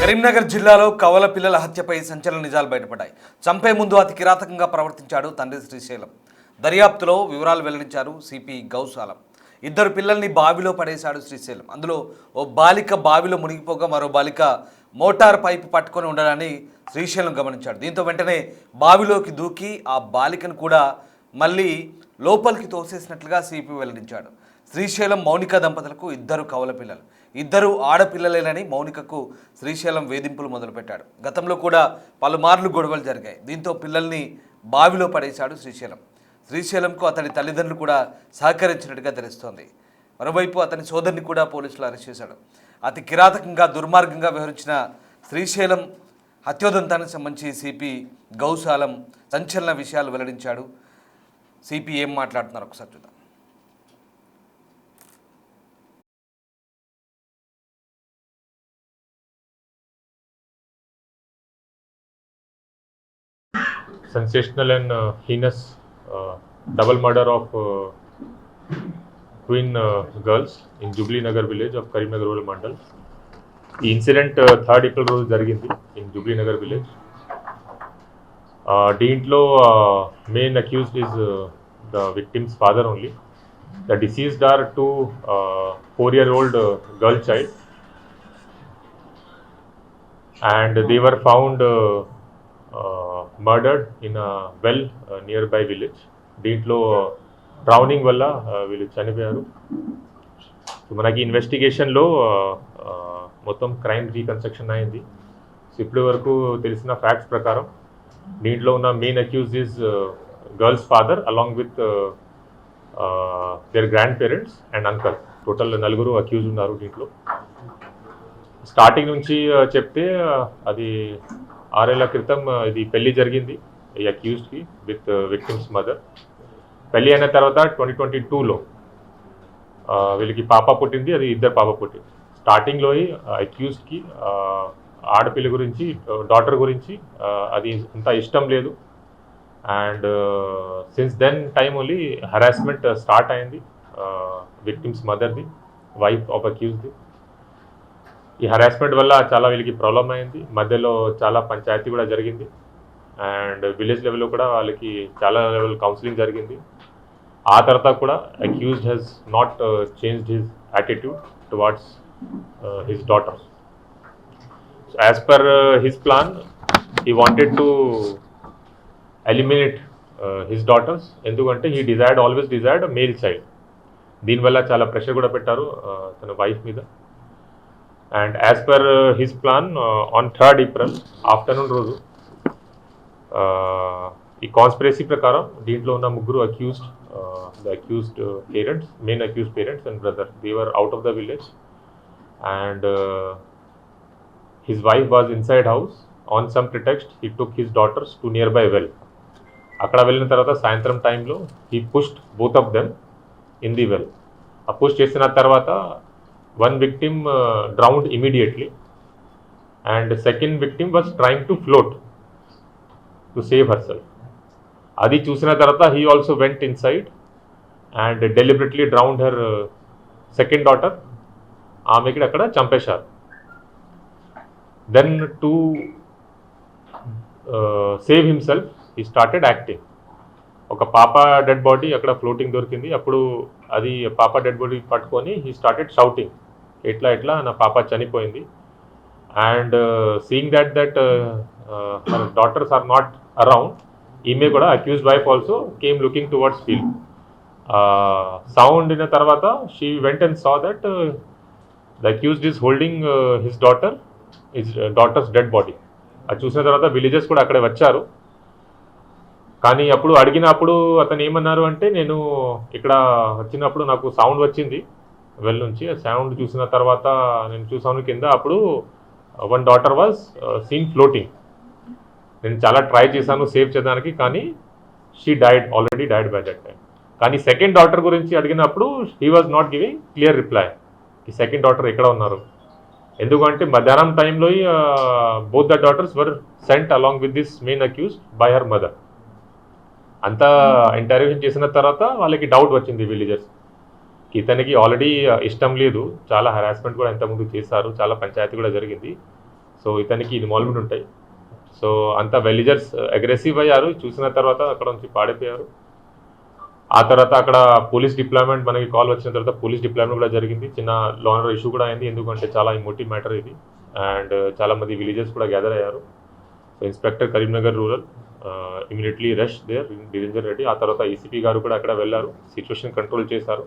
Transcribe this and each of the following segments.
కరీంనగర్ జిల్లాలో కవల పిల్లల హత్యపై సంచలన నిజాలు బయటపడ్డాయి. చంపే ముందు అతి కిరాతకంగా ప్రవర్తించాడు తండ్రి శ్రీశైలం. దర్యాప్తులో వివరాలు వెల్లడించారు సిపి గౌసాలం. ఇద్దరు పిల్లల్ని బావిలో పడేశాడు శ్రీశైలం. అందులో ఓ బాలిక బావిలో మునిగిపోగా మరో బాలిక మోటార్ పైపు పట్టుకొని ఉండడాన్ని శ్రీశైలం గమనించాడు. దీంతో వెంటనే బావిలోకి దూకి ఆ బాలికను కూడా మళ్ళీ లోపలికి తోసేసినట్లుగా సిపి వెల్లడించాడు. శ్రీశైలం మౌనిక దంపతులకు ఇద్దరు కవల పిల్లలు, ఇద్దరు ఆడపిల్లలేనని మౌనికకు శ్రీశైలం వేధింపులు మొదలుపెట్టాడు. గతంలో కూడా పలుమార్లు గొడవలు జరిగాయి. దీంతో పిల్లల్ని బావిలో పడేశాడు శ్రీశైలం. శ్రీశైలంకు అతని తల్లిదండ్రులు కూడా సహకరించినట్టుగా తెలుస్తోంది. మరోవైపు అతని సోదరిని కూడా పోలీసులు అరెస్ట్ చేశాడు. అతి కిరాతకంగా దుర్మార్గంగా వ్యవహరించిన శ్రీశైలం హత్యోదంతానికి సంబంధించి సిపి గౌసాలం సంచలన విషయాలు వెల్లడించాడు. సిపి ఏం మాట్లాడుతున్నారు ఒకసారి చూద్దాం. Sensational and heinous double murder of twin girls in Jubilee Nagar village of Karimnagar rural mandal. The incident 3rd April రోజు జరిగింది in Jubilee Nagar village. దీంట్లో main accused is the victim's father only. The deceased are two 4-year-old girl child, and they were found murdered in a well nearby village. దీంట్లో drowning వల్ల వీళ్ళు చనిపోయారు. మనకి ఇన్వెస్టిగేషన్లో మొత్తం క్రైమ్ రీకన్స్ట్రక్షన్ అయింది. So ఇప్పటి వరకు తెలిసిన ఫ్యాక్ట్స్ ప్రకారం దీంట్లో ఉన్న main accused is girls father along with their grandparents and uncle. Total 4 accused ఉన్నారు దీంట్లో. స్టార్టింగ్ నుంచి చెప్తే అది 6 ఏళ్ల క్రితం ఇది పెళ్లి జరిగింది ఈ అక్యూజ్డ్కి విత్ విక్టిమ్స్ మదర్. పెళ్లి అయిన తర్వాత 2022లో వీళ్ళకి పాప పుట్టింది. అది ఇద్దరు పాప పుట్టింది. స్టార్టింగ్లో అక్యూజ్డ్కి ఆడపిల్ల గురించి, డాటర్ గురించి అది అంత ఇష్టం లేదు. And since then time only harassment start అయింది విక్టిమ్స్ మదర్ది, వైఫ్ ఆఫ్ అక్యూజ్ది. ఈ హరాస్మెంట్ వల్ల చాలా వీళ్ళకి ప్రాబ్లం అయింది. మధ్యలో చాలా పంచాయతీ కూడా జరిగింది. అండ్ విలేజ్ లెవెల్లో కూడా వాళ్ళకి చాలా లెవెల్ కౌన్సిలింగ్ జరిగింది. ఆ తర్వాత కూడా accused has not changed his attitude towards his daughters. As per his plan he wanted to eliminate his daughters. ఎందుకంటే he always desired male child. దీనివల్ల చాలా ప్రెషర్ కూడా పెట్టారు తన వైఫ్ మీద. And as per his plan, on 3rd April afternoon రోజు ఈ conspiracy ప్రకారం దీంట్లో ఉన్న ముగ్గురు accused, the accused parents, main accused parents and brother, they were out of the village, and his wife was inside house. On some pretext he took his daughters to nearby well. అక్కడ వెళ్ళిన తర్వాత సాయంత్రం టైంలో he pushed both of them in the well. ఆ push చేసిన తర్వాత one victim drowned immediately, and the second victim was trying to float to save herself. Adi chusina tarvata he also went inside and deliberately drowned her second daughter. Ameki akkada champesharu. Then to save himself he started acting. ఒక పాప dead body అక్కడ floating దొరికింది. అప్పుడు అది పాప dead body పట్టుకొని he started shouting, ఎట్లా నా పాప చనిపోయింది. And seeing that daughters are not around, ఈమె కూడా accused wife also came looking towards field. Sound అయిన తర్వాత she went and saw that the accused is holding his daughters dead body. అది చూసిన తర్వాత విలేజెస్ కూడా అక్కడే వచ్చారు. కానీ అప్పుడు అడిగినప్పుడు అతను ఏమన్నారు అంటే, నేను ఇక్కడ వచ్చినప్పుడు నాకు సౌండ్ వచ్చింది వెల్ నుంచి. సౌండ్ చూసిన తర్వాత నేను చూసాను కింద, అప్పుడు one daughter was scene floating. నేను చాలా ట్రై చేశాను సేవ్ చేయడానికి, కానీ she already died by that time. కానీ సెకండ్ డాటర్ గురించి అడిగినప్పుడు he was not giving clear reply. ఈ సెకండ్ డాటర్ ఎక్కడ ఉన్నారు, ఎందుకంటే మధ్యాహ్నం టైంలో both the daughters were cent along with this main accused by her mother. అంతా ఇంటర్వ్యూషన్ చేసిన తర్వాత వాళ్ళకి డౌట్ వచ్చింది విలేజర్స్, ఇతనికి ఆల్రెడీ ఇష్టం లేదు, చాలా హరాస్మెంట్ కూడా ఇంతకుముందు చేశారు, చాలా పంచాయతీ కూడా జరిగింది. సో ఇతనికి ఇన్వాల్వ్మెంట్ ఉంటాయి. సో అంతా వెలిజర్స్ అగ్రెసివ్ అయ్యారు, చూసిన తర్వాత అక్కడ నుంచి పాడిపోయారు. ఆ తర్వాత అక్కడ పోలీస్ డిప్లాయ్మెంట్, మనకి కాల్ వచ్చిన తర్వాత పోలీస్ డిప్లాయ్మెంట్ కూడా జరిగింది. చిన్న లా అండ్ ఇష్యూ కూడా అయింది, ఎందుకంటే చాలా ఇంపార్టెంట్ మ్యాటర్ ఇది. అండ్ చాలా మంది విలేజర్స్ కూడా గ్యాదర్ అయ్యారు. So inspector Karimnagar rural immediately rush there Niranjan Reddy. ఆ తర్వాత ఏసీపీ గారు కూడా అక్కడ వెళ్ళారు, సిచ్యువేషన్ కంట్రోల్ చేశారు.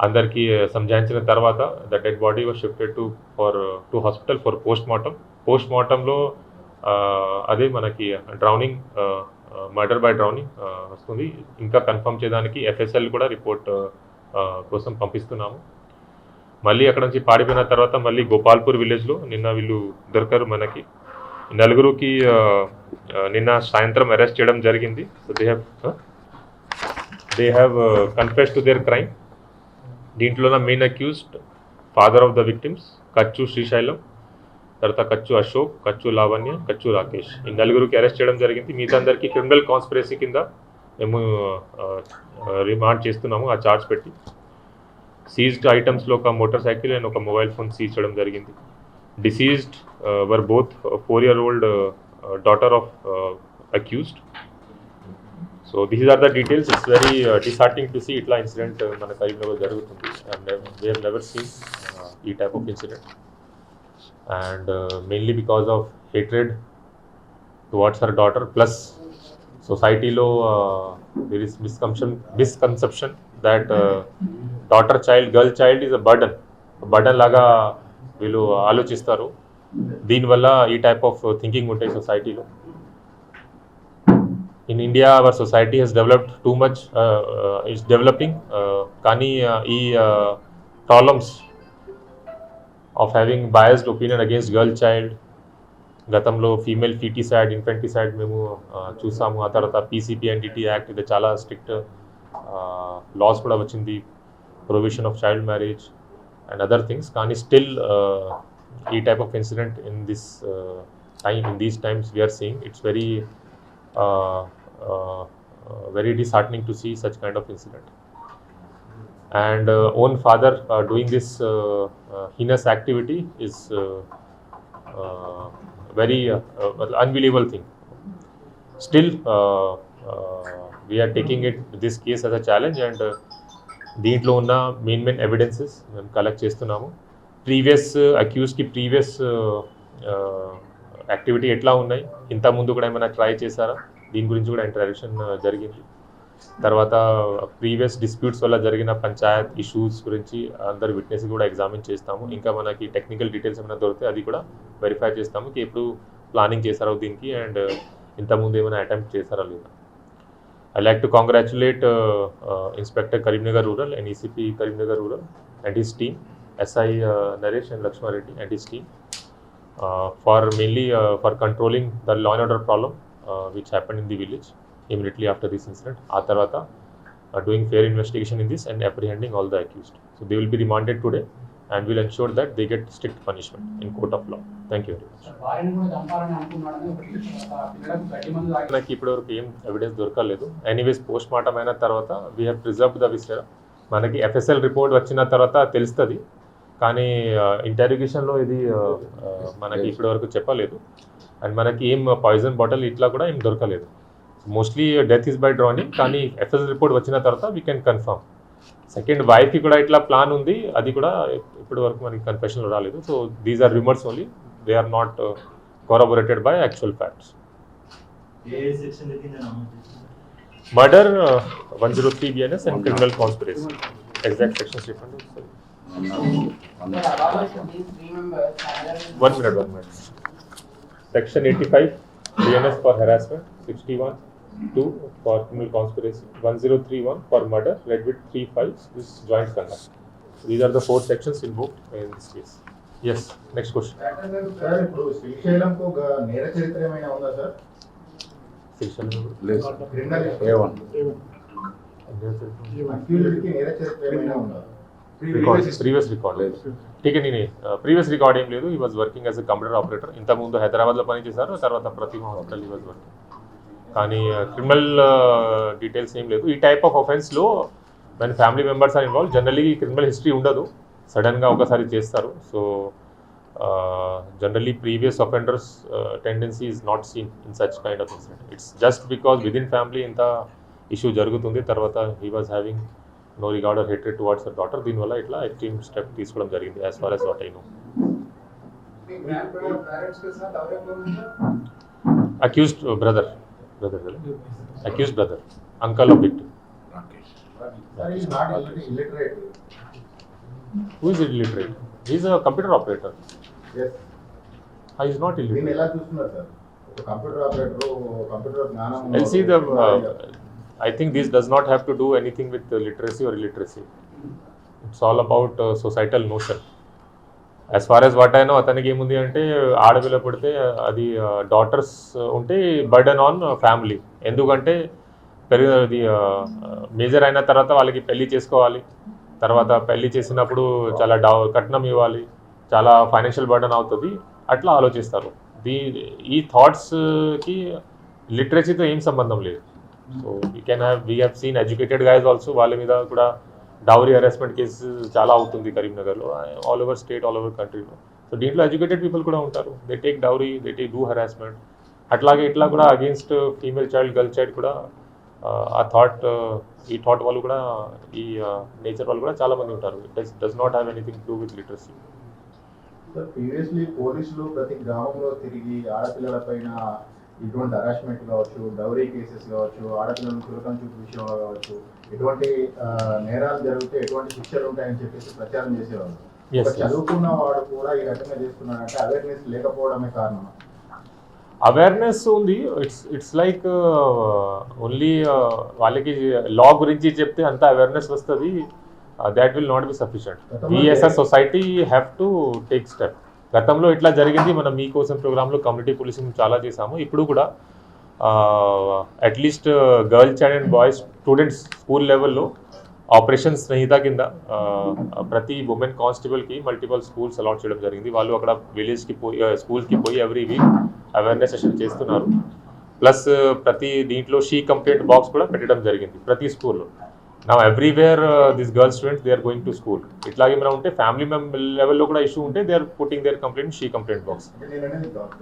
అందరికీ సంజాయించిన తర్వాత the dead body was shifted to hospital for post మార్టంలో అదే మనకి డ్రౌనింగ్, మర్డర్ బై డ్రౌనింగ్ వస్తుంది. ఇంకా కన్ఫర్మ్ చేయడానికి ఎఫ్ఎస్ఎల్ కూడా రిపోర్ట్ కోసం పంపిస్తున్నాము. మళ్ళీ అక్కడ నుంచి పాడిపోయిన తర్వాత మళ్ళీ గోపాల్పూర్ విలేజ్లో నిన్న వీళ్ళు దొరికారు మనకి. నలుగురికి నిన్న సాయంత్రం అరెస్ట్ చేయడం జరిగింది. So they have confessed to their crime. దీంట్లో main accused father of the victims Kachchu Srisailam, తర్వాత కచ్చు అశోక్, కచ్చు లావణ్య, కచ్చు రాకేష్. ఈ నలుగురికి అరెస్ట్ చేయడం జరిగింది. మిగతా అందరికీ క్రిమినల్ కాన్స్పిరసీ కింద మేము రిమాండ్ చేస్తున్నాము ఆ చార్జ్ పెట్టి. సీజ్డ్ ఐటమ్స్లో ఒక మోటార్ సైకిల్ అండ్ ఒక మొబైల్ ఫోన్ సీజ్ చేయడం జరిగింది. Deceased were both 4-year-old daughter of accused. So these are the details. It's very disturbing to see ఇట్లా ఇన్సిడెంట్ మన కరీంనగర్ జరుగుతుంది. And we have never seen ఈ type of incident. And mainly because of hatred towards her daughter, plus society lo there is misconception that girl child is a burden laga వీళ్ళు ఆలోచిస్తారు. దీనివల్ల ఈ type of thinking ఉంటాయి సొసైటీలో. In India our society has developed too much, it's developing. కానీ ఈ problems of having biased opinion against girl child, గతంలో female foeticide, infanticide మేము చూసాము. ఆ తర్వాత PCPNDT యాక్ట్, ఇది చాలా స్ట్రిక్ట్ లాస్ కూడా వచ్చింది, provision of child marriage and other things. కానీ స్టిల్ ఈ type of incident in these times we are seeing. It's very disheartening to see such kind of incident. And own father doing this heinous activity is very unbelievable thing. Still we are taking this case as a challenge, and దీంట్లో ఉన్న main evidences మేము collect చేస్తున్నాము. Previous అక్యూజ్కి previous activity ఎట్లా ఉన్నాయి, ఇంతకుముందు కూడా ఏమైనా try చేశారా, దీని గురించి కూడా ఇంటరాక్షన్ జరిగింది. తర్వాత ప్రీవియస్ డిస్ప్యూట్స్ వల్ల జరిగిన పంచాయత్ ఇష్యూస్ గురించి అందరు విట్నెస్ కూడా ఎగ్జామిన్ చేస్తాము. ఇంకా మనకి టెక్నికల్ డీటెయిల్స్ ఏమైనా దొరికితే అది కూడా వెరిఫై చేస్తాము, ఎప్పుడు ప్లానింగ్ చేశారో దీనికి, అండ్ ఇంతకుముందు ఏమైనా అటెంప్ట్ చేశారా లేదా. I like to congratulate Inspector Karimnagar Rural and ECP Karimnagar Rural and his team, SI Naresh and Lakshma Reddy and his team, for mainly for controlling the law and order problem which happened in the village immediately after this incident. Atarvata doing fair investigation in this and apprehending all the accused. So they will be remanded today and will ensure that they get strict punishment in court of law. Thank you very much. నాకు ఇప్పటివరకు ఏం evidence దొరకలేదు. Anyways post mortem అయిన తర్వాత we have preserved the viscera. మనకి FSL report వచ్చిన తర్వాత తెలుస్తుంది, కానీ ఇంటెరోగేషన్లో ఇది మనకి ఇప్పటివరకు చెప్పలేదు. అండ్ మనకి ఏం పాయిజన్ బాటిల్ ఇట్లా కూడా ఏం దొరకలేదు. Mostly death is by drowning, కానీ FSL రిపోర్ట్ వచ్చిన తర్వాత వీ కెన్ కన్ఫర్మ్. సెకండ్ వైఫ్కి కూడా ఇట్లా ప్లాన్ ఉంది, అది కూడా ఇప్పటి వరకు మనకి కన్ఫెషన్లో రాలేదు. So these are rumours only, they are not corroborated by actual facts. Murder 103 BNS and criminal conspiracy. Exact sections different. One minute. Section 85 BNS for harassment, 61(2) for criminal conspiracy, 1031 for murder, read with 3 files. This is joint conduct. These are the 4 sections invoked in this case. Yes, next question. Sir, ఇప్పుడు శ్రీశైలంకు నేర చరిత్ర ఏమైనా ఉందా sir? Srisailam లేదు. Criminal A1 అక్యూజ్డ్కి నేర చరిత్ర ఏమైనా ఉందా? ప్రీవియస్ రికార్డ్ లేదు. ఠీక్ నేను ప్రీవియస్ రికార్డ్ ఏం లేదు. ఈ was working as a computer operator. ఇంతకుముందు హైదరాబాద్లో పనిచేశారు, తర్వాత ప్రతిమ హాస్పిటల్ ఈ వాజ్ వర్కింగ్. కానీ క్రిమినల్ డీటెయిల్స్ ఏం లేదు. ఈ టైప్ ఆఫ్ అఫెన్స్లో మన family members are involve, generally criminal history ఉండదు, సడన్గా ఒకసారి చేస్తారు. So Generally, previous offenders' tendency is not seen in such kind of incident. It's just because within family ఇంత ఇష్యూ జరుగుతుంది, తర్వాత he was having no regard or hatred towards her daughter. దీనివల్ల ఇట్లా extreme step తీసుకోవడం జరిగింది, as far as what I know. Accused brother, uncle of victim. Sir, he is not illiterate. Who is illiterate? He is a computer operator. Yes. He is not illiterate. దీన్ని ఎలా చూస్తున్నారు sir? ఒక computer operator, computer జ్ఞానం. I'll see I think this does not have to do anything with literacy or illiteracy. It's all about societal notion. As far as what I know, అతనికి ఏముంది అంటే ఆడపిల్ల పుడితే అది డాటర్స్ ఉంటే burden on family. ఎందుకంటే పెరిగినది major అయిన తర్వాత వాళ్ళకి పెళ్లి చేసుకోవాలి, తర్వాత పెళ్లి చేసినప్పుడు చాలా కట్నం ఇవ్వాలి, చాలా ఫైనాన్షియల్ బర్డన్ అవుతుంది, అట్లా ఆలోచిస్తారు. ఈ థాట్స్కి లిటరసీతో ఏం సంబంధం లేదు. So we have seen educated guys also, వాళ్ళ మీద కూడా డౌరీ హెరాస్మెంట్ కేసెస్ చాలా అవుతుంది కరీంనగర్లో, all over state, all over కంట్రీలో. సో దీంట్లో ఎడ్యుకేటెడ్ పీపుల్ కూడా ఉంటారు, they take dowry, they take do harassment. అట్లాగే ఇట్లా కూడా against female child, girl child కూడా ఆ ఈ థాట్ వాళ్ళు కూడా, ఈ నేచర్ వాళ్ళు కూడా చాలా మంది ఉంటారు. It does not have anything to do with literacy. Sir, previously పోలీసులు ప్రతి గ్రామంలో తిరిగి ఆడపిల్లల పైన ఇటువంటి హరాస్మెంట్ కావచ్చు, డౌరీ కేసెస్ కావచ్చు, ఆడపిల్లలను చులకన చూపు విషయంలో కావచ్చు, ఎటువంటి నేరాలు జరిగితే ఎటువంటి శిక్షలు ఉంటాయని చెప్పేసి ప్రచారం చేసేవాళ్ళు. చదువుకున్న వాడు కూడా ఈ రకంగా చేస్తున్నాడంటే అవేర్నెస్ లేకపోవడమే కారణం. అవేర్నెస్ ఉంది, ఇట్స్ లైక్ ఓన్లీ వాళ్ళకి లా గురించి చెప్తే అంత అవేర్నెస్ వస్తుంది, that will not be sufficient. We as a society have to take step. గతంలో ఇట్లా జరిగింది, మనం మీకోసం ప్రోగ్రాంలో కమ్యూనిటీ పోలీసింగ్ చాలా చేసాము. ఇప్పుడు కూడా at least girl child and boys students school లెవెల్లో ఆపరేషన్ స్నేహిత కింద ప్రతి ఉమెన్ కానిస్టేబుల్కి మల్టిపల్ స్కూల్స్ అలాట్ చేయడం జరిగింది. వాళ్ళు అక్కడ విలేజ్కి పోయి, స్కూల్కి పోయి ఎవ్రీ వీక్ అవేర్నెస్ సెషన్ చేస్తున్నారు. ప్లస్ ప్రతి దీంట్లో షీ కంప్లైంట్ బాక్స్ కూడా పెట్టడం జరిగింది ప్రతి స్కూల్లో. నా everywhere this girl students they are going to school. ఇట్లాగే మనం ఉంటే ఫ్యామిలీ లెవెల్లో కూడా ఇష్యూ ఉంటే they are putting their complaint she complaint box.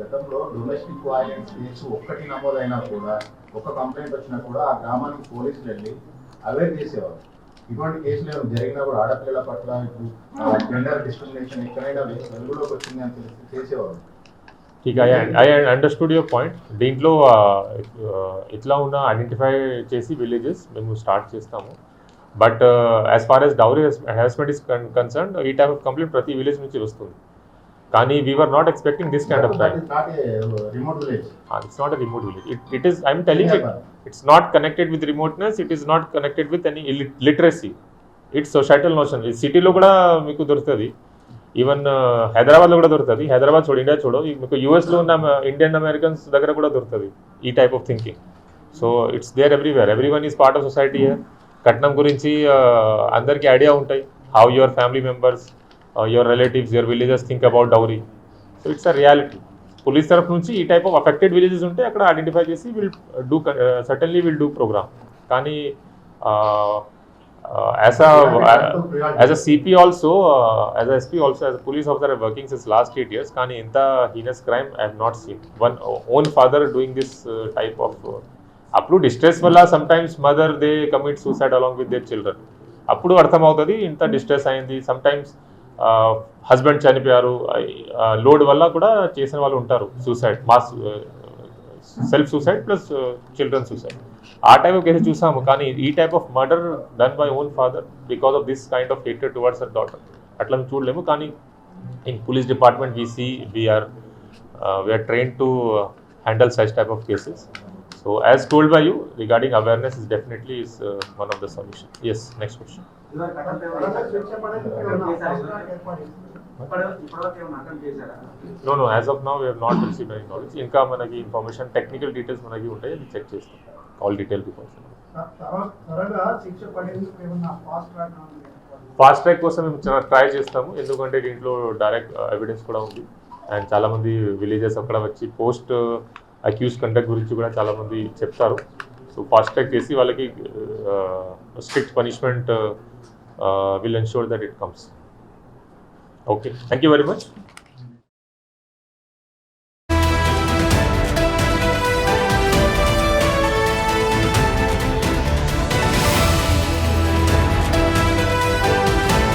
గతంలో డొమెస్టిక్ వైలెన్స్ కేసు ఒక్కటి నమోదైనా కూడా, ఒక కంప్లైంట్ వచ్చినా కూడా ఆ గ్రామానికి పోలీసులు వెళ్ళి అవేర్ చేసేవారు. ఇటువంటి కేసులు జరిగినా కూడా ఆడపిల్లల పట్ల జెండర్ డిస్క్రిమినేషన్ ఎక్కడైనా వెలుగులోకి వచ్చింది అని చేసేవారు. I understood your point. దీంట్లో ఇట్లా ఉన్న ఐడెంటిఫై చేసి విలేజెస్ మేము స్టార్ట్ చేస్తాము. But as far as dowry harassment is concern, ఈ టైప్ ఆఫ్ కంప్లైంట్ ప్రతి విలేజ్ నుంచి వస్తుంది. కానీ we were not expecting this kind of time. It's not a remote village. It is, I'm telling it, it's not connected with remoteness, it is not connected with any literacy. It's societal notion. సిటీలో కూడా మీకు దొరుకుతుంది, even హైదరాబాద్లో కూడా దొరుకుతుంది. హైదరాబాద్ చూడు, India చూడు, మీకు యూఎస్లో ఉన్న ఇండియన్ అమెరికన్స్ దగ్గర కూడా దొరుకుతుంది ఈ type of thinking. So it's there everywhere. Everyone is part of society. కట్నం గురించి అందరికీ ఐడియా ఉంటాయి, how your family members, your relatives, your villages think about dowry. So it's a reality. Police తరఫు నుంచి ఈ టైప్ ఆఫ్ అఫెక్టెడ్ విలేజెస్ ఉంటే అక్కడ identify చేసి will do, certainly will do program. కానీ as a CP also, as a SP also, as a police officer, I'm working since last 8 years. Kani inta heinous crime I have not seen. One own father doing this type of appudu distress valla sometimes mother they commit suicide along with their children. Appudu artham avutadi inta distress ayindi. Sometimes husband chanipoyaru, load valla kuda chesina vallu untaru, suicide, mass self suicide plus children suicide. ఆ type of cases చూసాము. కానీ ఈ type of murder done by own father because of this kind of hatred towards her daughter అట్లా చూడలేము. కానీ in police department we are trained to handle such type of cases. So as told by you regarding awareness is definitely is one of the solution. Yes, next question. No, as of now we have not received any knowledge. ఇంకా మనకి information, technical details మనకి ఉంటాయి, అది check చేస్తాం. All detail reports. Fast track కోసం మేము try చేస్తాము, ఎందుకంటే దీంట్లో డైరెక్ట్ ఎవిడెన్స్ కూడా ఉంది. అండ్ చాలామంది విలేజెస్ అక్కడ వచ్చి పోస్ట్ అక్యూజ్ కండక్ట్ గురించి కూడా చాలామంది చెప్తారు. సో ఫాస్ట్ ట్రాక్ చేసి వాళ్ళకి strict punishment will ensure that it comes. Okay, thank you very much.